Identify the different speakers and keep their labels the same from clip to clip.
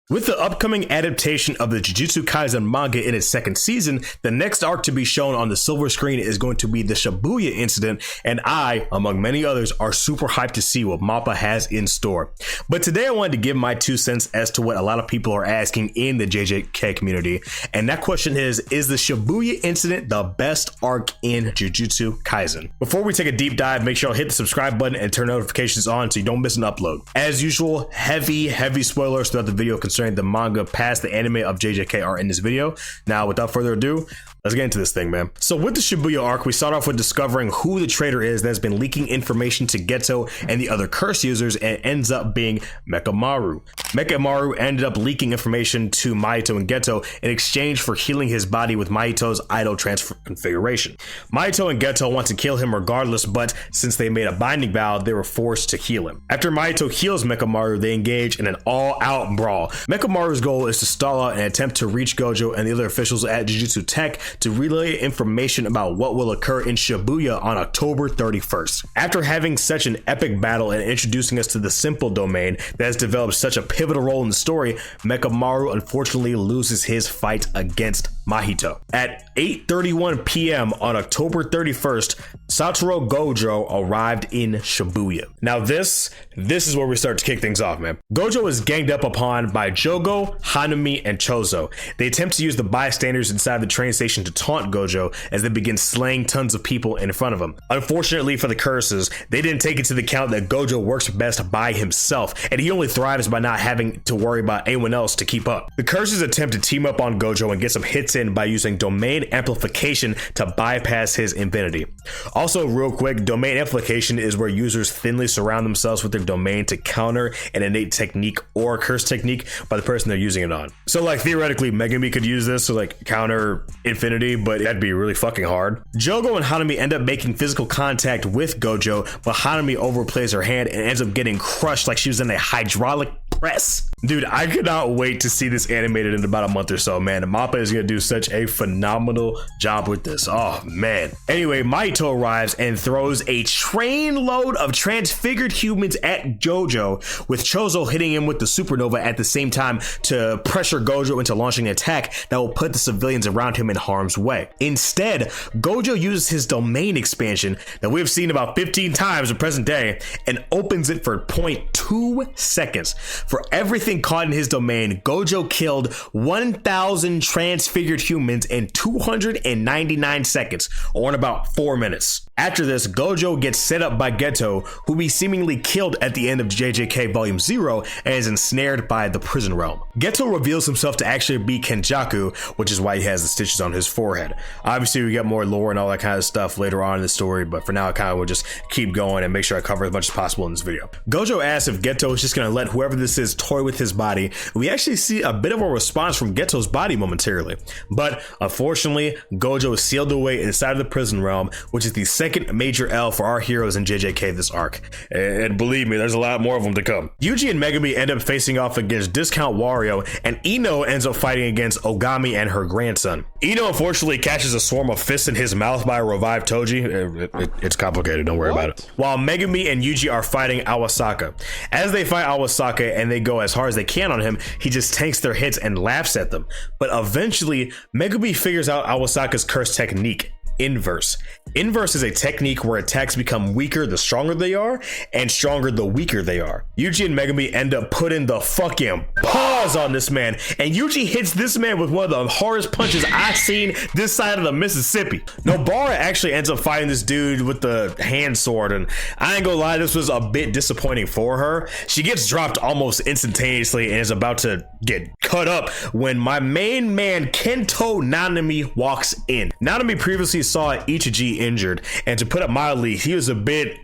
Speaker 1: With the upcoming adaptation of the Jujutsu Kaisen manga in its second season, the next arc to be shown on the silver screen is going to be the Shibuya Incident, and I, among many others, are super hyped to see what MAPPA has in store. But today I wanted to give my 2 cents as to what a lot of people are asking in the JJK community, and that question is the Shibuya Incident the best arc in Jujutsu Kaisen? Before we take a deep dive, make sure to hit the subscribe button and turn notifications on so you don't miss an upload. As usual, heavy spoilers throughout the video concerning the manga past the anime of JJK are in this video. Now, without further ado, let's get into this thing, man. So with the Shibuya arc, we start off with discovering who the traitor is that has been leaking information to Geto and the other curse users, and it ends up being Mechamaru. Mechamaru ended up leaking information to Mahito and Geto in exchange for healing his body with Mahito's idol transfer configuration. Mahito and Geto want to kill him regardless, but since they made a binding vow, they were forced to heal him. After Mahito heals Mechamaru, they engage in an all-out brawl. Mechamaru's goal is to stall out and attempt to reach Gojo and the other officials at Jujutsu Tech to relay information about what will occur in Shibuya on October 31st. After having such an epic battle and introducing us to the simple domain that has developed such a pivotal role in the story, Mechamaru unfortunately loses his fight against Mahito. At 8:31 p.m. on October 31st, Satoru Gojo arrived in Shibuya. Now this is where we start to kick things off, man. Gojo is ganged up upon by Jogo, Hanami, and Chozo. They attempt to use the bystanders inside the train station to taunt Gojo as they begin slaying tons of people in front of him. Unfortunately for the curses, they didn't take into account that Gojo works best by himself, and he only thrives by not having to worry about anyone else to keep up. The curses attempt to team up on Gojo and get some hits in by using domain amplification to bypass his infinity. Also, real quick, domain amplification is where users thinly surround themselves with their domain to counter an innate technique or curse technique by the person they're using it on. So like theoretically, Megami could use this to like counter infinity, but that'd be really fucking hard. Jogo and Hanami end up making physical contact with Gojo, but Hanami overplays her hand and ends up getting crushed like she was in a hydraulic press. Dude, I could not wait to see this animated in about a month or so, man. MAPPA is gonna do such a phenomenal job with this. Oh man. Anyway, Mahito arrives and throws a trainload of transfigured humans at Gojo, with Chozo hitting him with the supernova at the same time to pressure Gojo into launching an attack that will put the civilians around him in harm's way. Instead, Gojo uses his domain expansion that we have seen about 15 times in present day and opens it for 0.2 seconds. For everything caught in his domain, Gojo killed 1,000 transfigured humans in 299 seconds, or in about 4 minutes. After this, Gojo gets set up by Geto, who he seemingly killed at the end of JJK Volume 0 and is ensnared by the prison realm. Geto reveals himself to actually be Kenjaku, which is why he has the stitches on his forehead. Obviously, we get more lore and all that kind of stuff later on in the story, but for now, I kind of will just keep going and make sure I cover as much as possible in this video. Gojo asks if Geto is just going to let whoever this is toy with his body. We actually see a bit of a response from Geto's body momentarily, but unfortunately, Gojo is sealed away inside of the prison realm, which is the second major L for our heroes in JJK this arc. And believe me, there's a lot more of them to come. Yuji and Megami end up facing off against Discount Wario, and Ino ends up fighting against Ogami and her grandson. Ino unfortunately catches a swarm of fists in his mouth by a revived Toji. It's complicated, don't worry about it. While Megami and Yuji are fighting Awasaka. As they fight Awasaka and they go as hard as they can on him, he just tanks their hits and laughs at them. But eventually, Megami figures out Awasaka's curse technique. Inverse. Inverse is a technique where attacks become weaker the stronger they are, and stronger the weaker they are. Yuji and Megami end up putting the fucking paws on this man, and Yuji hits this man with one of the hardest punches I've seen this side of the Mississippi. Nobara actually ends up fighting this dude with the hand sword, and I ain't gonna lie, this was a bit disappointing for her. She gets dropped almost instantaneously and is about to get cut up when my main man Kento Nanami walks in. Nanami previously saw Ichiji injured, and to put it mildly, he was a bit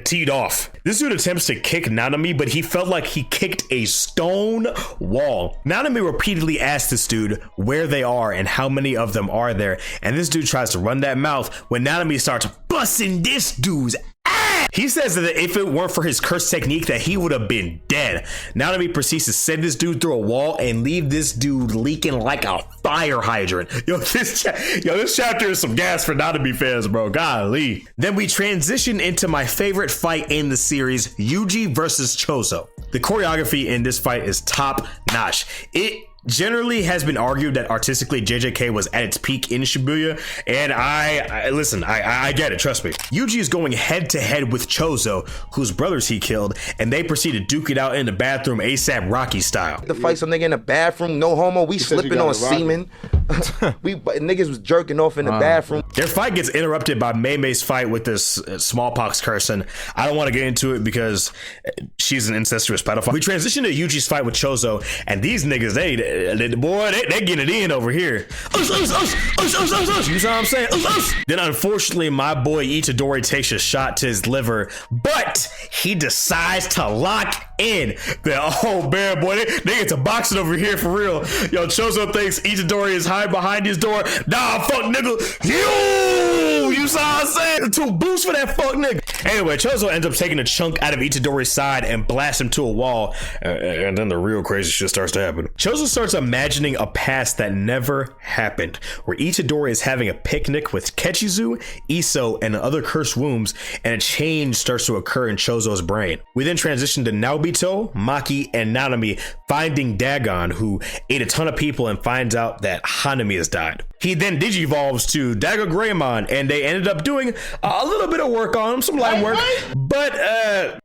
Speaker 1: teed off. This dude attempts to kick Nanami, but he felt like he kicked a stone wall. Nanami repeatedly asks this dude where they are and how many of them are there, and this dude tries to run that mouth when Nanami starts busting this dude's ass. He says that if it weren't for his curse technique that he would have been dead. Nanami proceeds to send this dude through a wall and leave this dude leaking like a fire hydrant. Yo, this chapter is some gas for Nanami fans, bro. Golly. Then we transition into my favorite fight in the series, Yuji versus Chozo. The The choreography in this fight is top notch. It generally has been argued that artistically JJK was at its peak in Shibuya, and I get it, trust me. Yuji is going head to head with Chozo, whose brothers he killed, and they proceed to duke it out in the bathroom ASAP Rocky style.
Speaker 2: The fight some nigga in the bathroom, no homo, we slipping on semen. Niggas was jerking off in the bathroom.
Speaker 1: Their fight gets interrupted by Mei's fight with this smallpox person. I don't want to get into it because she's an incestuous pedophile. We transition to Yuji's fight with Chozo, and these niggas, they getting it in over here. You know what I'm saying? Then unfortunately, my boy Itadori takes a shot to his liver, but he decides to lock in. Oh man, boy, they get to boxing over here for real. Yo, Chozo thinks Itadori is hiding behind his door. Nah, fuck nigga. You saw what I'm saying? 2 boosts for that fuck nigga. Anyway, Chozo ends up taking a chunk out of Itadori's side and blasts him to a wall, and then the real crazy shit starts to happen. Chozo starts imagining a past that never happened, where Itadori is having a picnic with Kechizu, Iso, and other cursed wombs, and a change starts to occur in Chozo's brain. We then transition to Naobito, Maki, and Nanami finding Dagon, who ate a ton of people and finds out that Hanami has died. He then digivolves to Dagon Greymon, and they ended up doing a little bit of work on him, some light work, but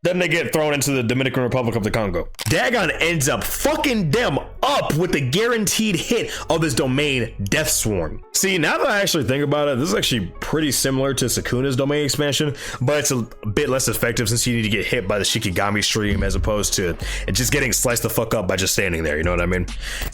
Speaker 1: then they get thrown into the Dominican Republic of the Congo. Dagon ends up fucking them up with the guaranteed hit of his domain, Death Swarm. See, now that I actually think about it, this is actually pretty similar to Sukuna's domain expansion, but it's a bit less effective since you need to get hit by the Shikigami stream as opposed to just getting sliced the fuck up by just standing there, you know what I mean?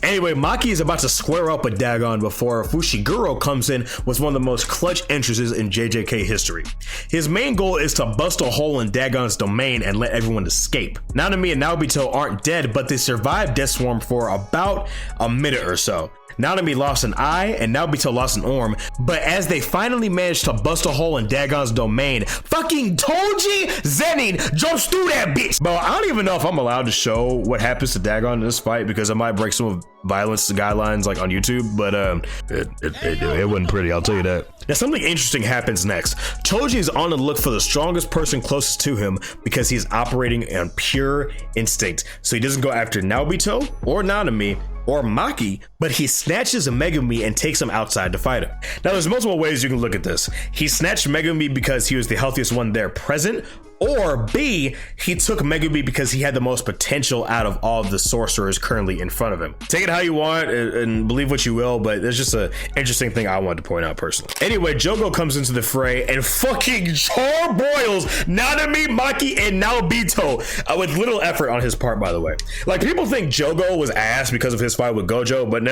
Speaker 1: Anyway, Maki is about to square up with Dagon before Fushiguro comes in with one of the most clutch entrances in JJK history. His main goal is to bust a hole in Dagon's domain and let everyone escape. Nanami and Naobito aren't dead, but they survived Death Swarm for about a minute or so. Nanami lost an eye and Naobito lost an arm, but as they finally managed to bust a hole in Dagon's domain, fucking Toji Zenin jumps through that bitch. Bro, I don't even know if I'm allowed to show what happens to Dagon in this fight because I might break some of violence guidelines like on YouTube, but it wasn't pretty, I'll tell you that. Now something interesting happens next. Toji is on the look for the strongest person closest to him because he's operating on pure instinct. So he doesn't go after Naobito or Nanami or Maki, but he snatches a Megumi and takes him outside to fight him. Now there's multiple ways you can look at this. He snatched Megumi because he was the healthiest one there present, or B, he took Megumi because he had the most potential out of all of the sorcerers currently in front of him. Take it how you want and believe what you will, but there's just an interesting thing I wanted to point out personally. Anyway, Jogo comes into the fray and fucking charbroils Nanami, Maki, and Naobito with little effort on his part, by the way. Like, people think Jogo was ass because of his fight with Gojo, but no.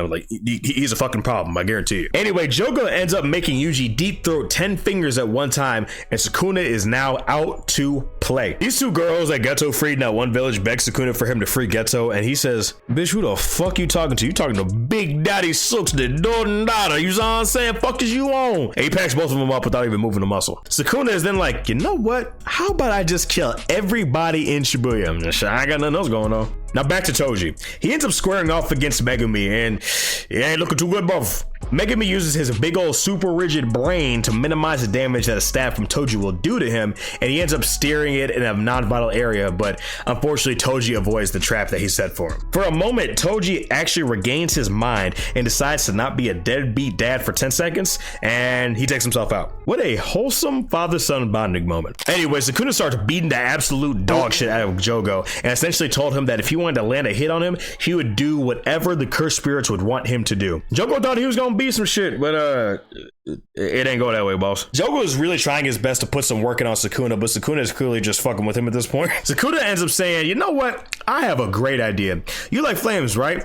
Speaker 1: Like, he's a fucking problem, I guarantee you. Anyway, Jogo ends up making Yuji deep throat 10 fingers at one time, and Sukuna is now out to play. These 2 girls that Geto freed in that one village beg Sukuna for him to free Geto, and he says, bitch, who the fuck you talking to? You talking to Big Daddy Sooks, the daughter, you know what I'm saying? Fuck is you on? And he packs both of them up without even moving a muscle. Sukuna is then like, you know what? How about I just kill everybody in Shibuya? I ain't got nothing else going on. Now back to Toji. He ends up squaring off against Megumi, and it ain't looking too good, bruv. Megumi uses his big old super rigid brain to minimize the damage that a stab from Toji will do to him, and he ends up steering it in a non-vital area, but unfortunately Toji avoids the trap that he set for him. For a moment, Toji actually regains his mind and decides to not be a deadbeat dad for 10 seconds, and he takes himself out. What a wholesome father-son bonding moment. Anyway, Sukuna starts beating the absolute dog shit out of Jogo, and essentially told him that if he wanted to land a hit on him, he would do whatever the cursed spirits would want him to do. Jogo thought he was gonna beat some shit, but it ain't go that way, boss. Jogo is really trying his best to put some work in on Sukuna, but Sukuna is clearly just fucking with him at this point. Sukuna ends up saying, you know what? I have a great idea. You like flames, right?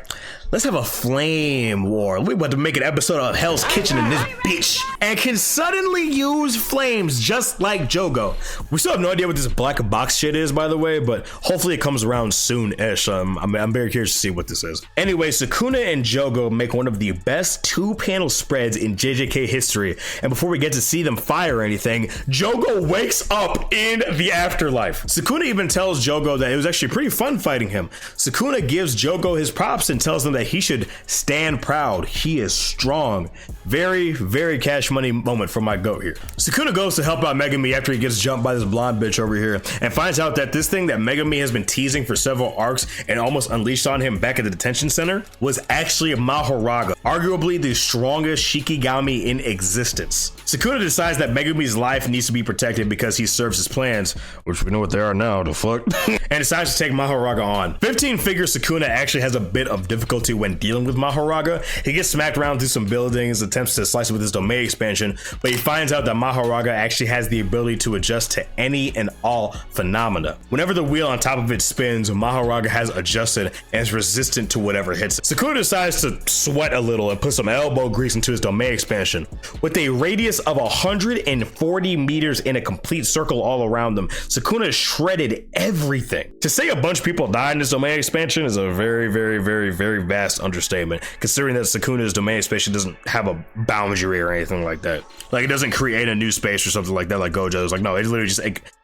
Speaker 1: Let's have a flame war. We about to make an episode of Hell's Kitchen in this bitch, and can suddenly use flames just like Jogo. We still have no idea what this black box shit is, by the way, but hopefully it comes around soon-ish. I'm very curious to see what this is. Anyway, Sukuna and Jogo make one of the best 2-panel spreads in JJK history history. And before we get to see them fire or anything, Jogo wakes up in the afterlife. Sukuna even tells Jogo that it was actually pretty fun fighting him. Sukuna gives Jogo his props and tells him that he should stand proud. He is strong. Very, very Cash Money moment from my goat here. Sukuna goes to help out Megumi after he gets jumped by this blonde bitch over here and finds out that this thing that Megumi has been teasing for several arcs and almost unleashed on him back at the detention center was actually a Mahoraga, arguably the strongest Shikigami in existence. Sukuna decides that Megumi's life needs to be protected because he serves his plans, which we know what they are now, the fuck, and decides to take Mahoraga on. 15-figure Sukuna actually has a bit of difficulty when dealing with Mahoraga. He gets smacked around through some buildings, attempts to slice it with his domain expansion, but he finds out that Mahoraga actually has the ability to adjust to any and all phenomena. Whenever the wheel on top of it spins, Mahoraga has adjusted and is resistant to whatever hits it. Sukuna decides to sweat a little and put some elbow grease into his domain expansion. With a radius of 140 meters in a complete circle all around them, Sukuna shredded everything. To say a bunch of people died in this domain expansion is a very, very, very, very vast understatement, considering that Sukuna's domain expansion doesn't have a boundary or anything like that. Like, it doesn't create a new space or something like that like Gojo's. Like, no, it literally just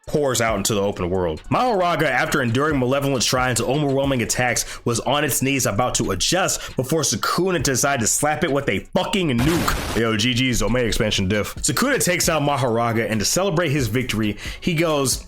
Speaker 1: pours out into the open world. Mahoraga, after enduring malevolent shrines and overwhelming attacks, was on its knees about to adjust before Sukuna decided to slap it with a fucking nuke. Yo, GG's domain expansion diff. Sukuna takes out Mahoraga, and to celebrate his victory, he goes,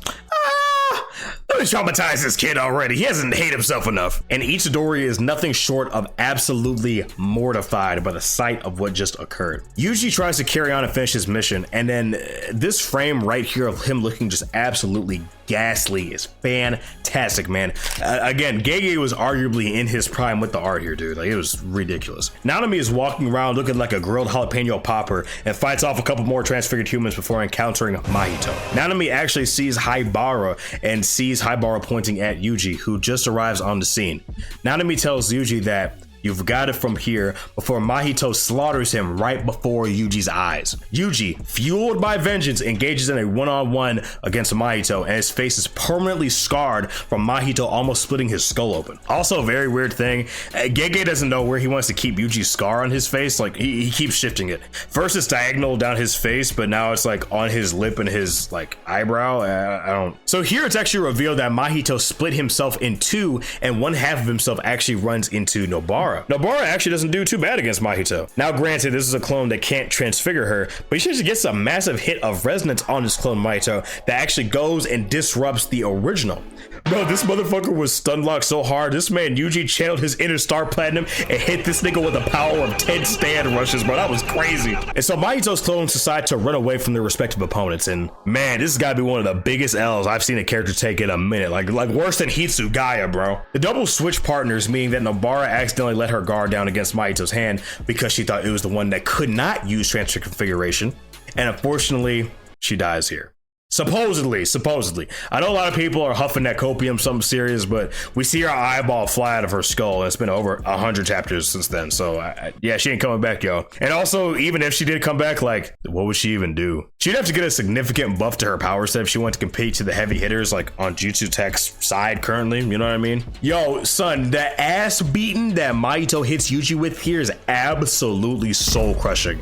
Speaker 1: let me traumatize this kid already. He hasn't hated himself enough. And Itadori is nothing short of absolutely mortified by the sight of what just occurred. Yuji tries to carry on and finish his mission, and then this frame right here of him looking just absolutely ghastly is fantastic, man. Again, Gege was arguably in his prime with the art here, dude. Like, it was ridiculous. Nanami is walking around looking like a grilled jalapeno popper and fights off a couple more transfigured humans before encountering Mahito. Nanami actually sees Haibara and sees Haibara pointing at Yuji, who just arrives on the scene. Nanami tells Yuji that you've got it from here before Mahito slaughters him right before Yuji's eyes. Yuji, fueled by vengeance, engages in a one-on-one against Mahito, and his face is permanently scarred from Mahito almost splitting his skull open. Also, a very weird thing, Gege doesn't know where he wants to keep Yuji's scar on his face. Like, he keeps shifting it. First it's diagonal down his face, but now it's like on his lip and his like eyebrow. I don't. So here it's actually revealed that Mahito split himself in two, and one half of himself actually runs into Nobara. Nobara actually doesn't do too bad against Mahito. Now granted, this is a clone that can't transfigure her, but she just gets a massive hit of resonance on this clone Mahito that actually goes and disrupts the original. Bro, this motherfucker was stun locked so hard, this man Yuji channeled his inner Star Platinum and hit this nigga with the power of 10 stand rushes, bro. That was crazy. And so Mahito's clones decide to run away from their respective opponents, and man, this has got to be one of the biggest L's I've seen a character take in a minute. Like worse than Hitsugaya, bro. The double switch partners, meaning that Nobara accidentally let her guard down against Mahito's hand because she thought it was the one that could not use transfer configuration, and unfortunately, she dies here. Supposedly. I know a lot of people are huffing that copium something serious, but we see her eyeball fly out of her skull, and it's been over 100 chapters since then. So yeah, she ain't coming back, yo. And also, even if she did come back, like, what would she even do? She'd have to get a significant buff to her power set if she wanted to compete to the heavy hitters, like on Jutsu Tech's side currently. You know what I mean? Yo, son, the ass beating that Mahito hits Yuji with here is absolutely soul crushing.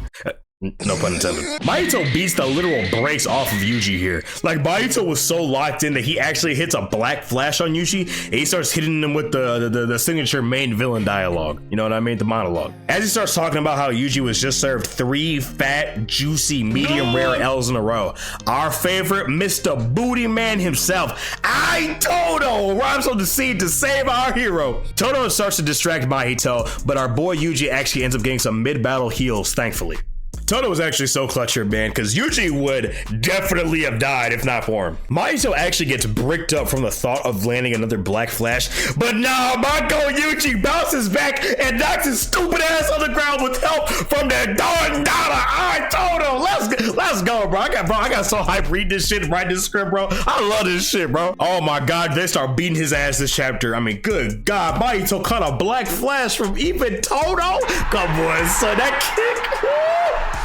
Speaker 1: No pun intended. Mahito beats the literal brakes off of Yuji here. Like, Mahito was so locked in that he actually hits a black flash on Yuji, and he starts hitting him with the signature main villain dialogue. You know what I mean? The monologue. As he starts talking about how Yuji was just served 3 fat, juicy, medium rare L's in a row, our favorite Mr. Booty Man himself, Toto, arrives on the scene to save our hero. Toto starts to distract Mahito, but our boy Yuji actually ends up getting some mid-battle heals, thankfully. Toto was actually so clutch here, man, because Yuji would definitely have died if not for him. Mahito actually gets bricked up from the thought of landing another black flash, but no, my go Yuji bounces back and knocks his stupid ass on the ground with help from that darn dollar. All right, Toto, let's go, bro. I got so hyped reading this shit, writing this script, bro. I love this shit, bro. Oh my god, they start beating his ass this chapter. I mean, good god, Mahito caught a black flash from even Toto. Come on, son, that kick. Woo!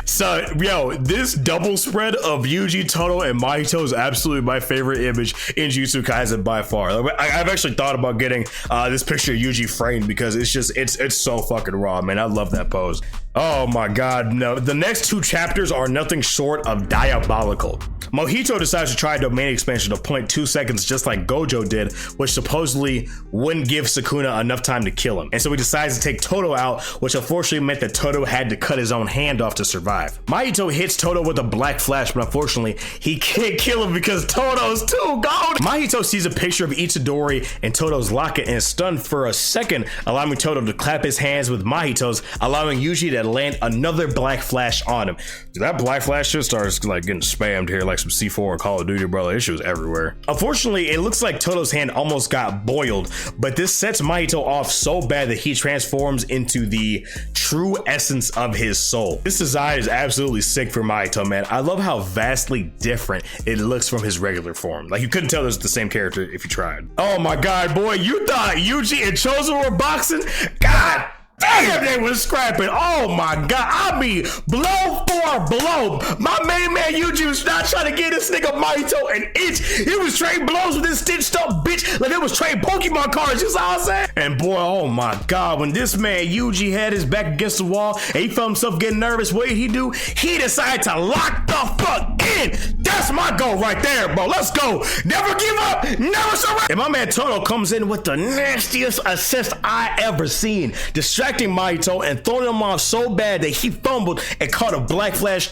Speaker 1: So, yo, this double spread of Yuji, Todo, and Mahito is absolutely my favorite image in Jujutsu Kaisen by far. Like, I've actually thought about getting this picture of Yuji framed because it's so fucking raw, man. I love that pose. Oh my god, no. The next 2 chapters are nothing short of diabolical. Mahito decides to try a domain expansion of 0.2 seconds just like Gojo did, which supposedly wouldn't give Sukuna enough time to kill him. And so he decides to take Todo out, which unfortunately meant that Todo had to cut his own hand off to survive. Mahito hits Todo with a black flash, but unfortunately he can't kill him because Todo's too gold. Mahito sees a picture of Itadori and Todo's locket and is stunned for a second, allowing Todo to clap his hands with Mahito's, allowing Yuji to land another black flash on him. Dude, that black flash just starts like getting spammed here like some C4 or Call of Duty, bro. Issues everywhere. Unfortunately, it looks like Todo's hand almost got boiled, but this sets Mahito off so bad that he transforms into the true essence of his soul. This design is absolutely sick for Mahito, man. I love how vastly different it looks from his regular form. Like, you couldn't tell this was the same character if you tried. Oh my god, boy, you thought Yuji and Chozo were boxing? God damn, they was scrapping. Oh my god, I mean, blow for blow. My main man Yuji was not trying to get this nigga Mahito an inch. He was trading blows with this stitched up bitch like it was trading Pokemon cards. You saw what I'm saying? And boy, oh my god, when this man Yuji had his back against the wall and he felt himself getting nervous, what did he do? He decided to lock the fuck in. That's my goal right there, bro. Let's go. Never give up. Never surrender. And my man Todo comes in with the nastiest assist I ever seen, distracting Mahito and throwing him off so bad that he fumbled and caught a black flash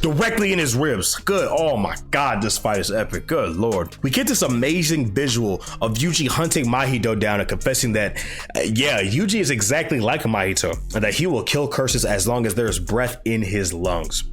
Speaker 1: directly in his ribs. Good. Oh my god, this fight is epic. Good lord. We get this amazing visual of Yuji hunting Mahito down and confessing that yeah, Yuji is exactly like Mahito and that he will kill curses as long as there is breath in his lungs.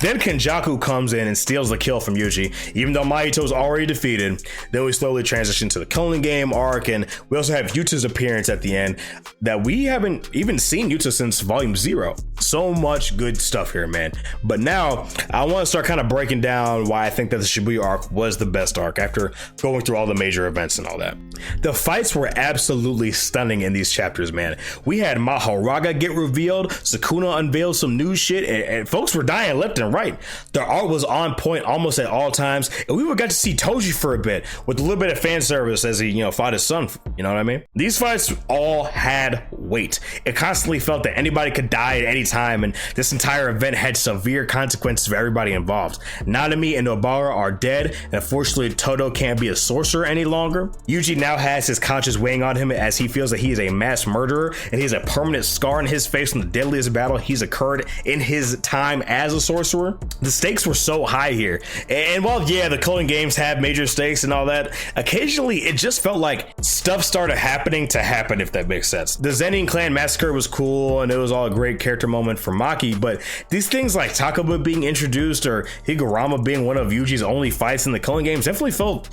Speaker 1: Then Kenjaku comes in and steals the kill from Yuji, even though Mahito is already defeated. Then we slowly transition to the Killing Game arc, and we also have Yuta's appearance at the end that we haven't even seen Yuta since volume 0. So much good stuff here, man. But now I want to start kind of breaking down why I think that the Shibuya arc was the best arc after going through all the major events and all that. The fights were absolutely stunning in these chapters, man. We had Mahoraga get revealed, Sukuna unveiled some new shit, and folks were dying left and right. The art was on point almost at all times, and we got to see Toji for a bit with a little bit of fan service as he, fought his son. You know what I mean? These fights all had weight. It constantly felt that anybody could die at any time, and this entire event had severe consequences for everybody involved. Nanami and Nobara are dead, and unfortunately Todo can't be a sorcerer any longer. Yuji now has his conscience weighing on him as he feels that he is a mass murderer, and he has a permanent scar on his face from the deadliest battle he's occurred in his time as a sorcerer. The stakes were so high here, and while yeah, the Killing Games have major stakes and all that, occasionally it just felt like stuff started happening to happen, if that makes sense. The Zenin clan massacre was cool and it was all a great character moment for Maki, but these things like Takaba being introduced or Higurama being one of Yuji's only fights in the Killing Games definitely felt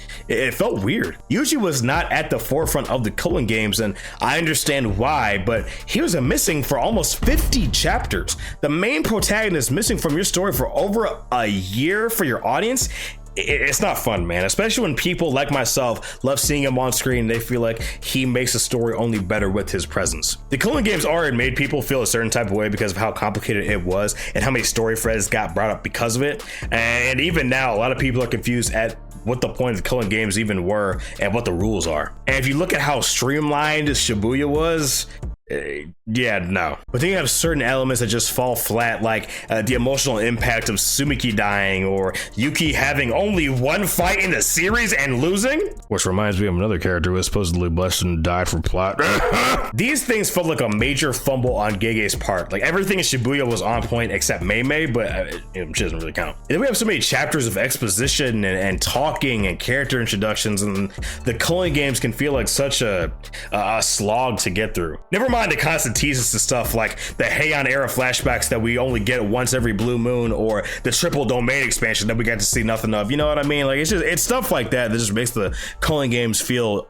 Speaker 1: weird. Yuji was not at the forefront of the Killing Games, and I understand why, but he was missing for almost 50 chapters. The main protagonist missing from your story for over a year for your audience. It's not fun, man, especially when people like myself love seeing him on screen. They feel like he makes the story only better with his presence. The Killing Games art made people feel a certain type of way because of how complicated it was and how many story threads got brought up because of it. And even now, a lot of people are confused at what the point of the Killing Games even were and what the rules are. And if you look at how streamlined Shibuya was, yeah, no. But then you have certain elements that just fall flat, like the emotional impact of Sumiki dying or Yuki having only one fight in the series and losing. Which reminds me of another character who was supposedly blessed and died for plot. These things felt like a major fumble on Gege's part. Like everything in Shibuya was on point except Mei, but it doesn't really count. And then we have so many chapters of exposition and talking and character introductions, and the Killing Games can feel like such a slog to get through. Never mind the constant teases to stuff like the Heian era flashbacks that we only get once every blue moon, or the triple domain expansion that we got to see nothing of. You know what I mean? Like it's stuff like that that just makes the Killing Games feel,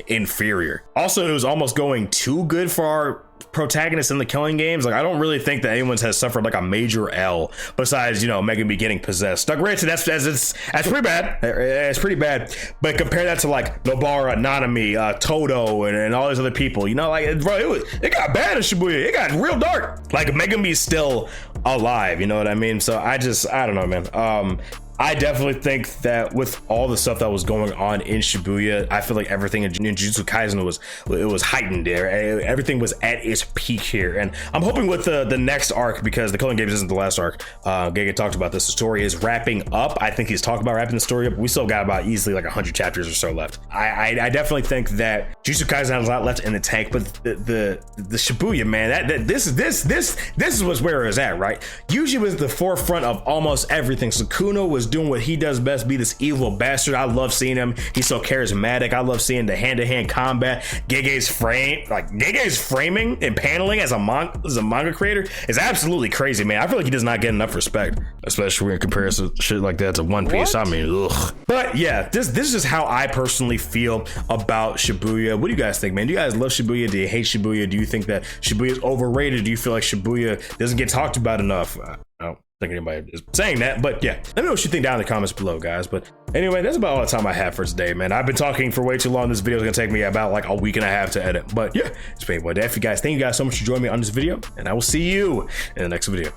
Speaker 1: inferior. Also, it was almost going too good for our protagonists in the Killing Games, like I don't really think that anyone's has suffered like a major L besides, you know, Megumi getting possessed. Now granted, that's pretty bad. It's pretty bad. But compare that to like Nobara, Nanami, Todo, and all these other people. You know, like bro, it got bad in Shibuya. It got real dark. Like Megumi's still alive. You know what I mean? So I don't know, man. I definitely think that with all the stuff that was going on in Shibuya, I feel like everything in Jujutsu Kaisen was heightened there. Everything was at its peak here. And I'm hoping with the next arc, because the Killing Games isn't the last arc, Gege talked about this, the story is wrapping up. I think he's talked about wrapping the story up. We still got about easily like 100 chapters or so left. I definitely think that Jujutsu Kaisen has a lot left in the tank, but the Shibuya, man, this is where it was at, right? Usually was the forefront of almost everything. Sukuna was doing what he does best, be this evil bastard. I love seeing him. He's so charismatic. I love seeing the hand-to-hand combat. Gege's framing and paneling as a manga creator is absolutely crazy, man. I feel like he does not get enough respect, especially in comparison to shit like that to One Piece. What? I mean, ugh. But yeah, this is how I personally feel about Shibuya. What do you guys think, man? Do you guys love Shibuya? Do you hate Shibuya? Do you think that Shibuya is overrated? Do you feel like Shibuya doesn't get talked about enough? I don't think anybody is saying that, but yeah, let me know what you think down in the comments below, guys. But anyway, that's about all the time I have for today, man. I've been talking for way too long. This video is gonna take me about like a week and a half to edit, but yeah, it's Payboy Dad. Thank you guys so much for joining me on this video, and I will see you in the next video.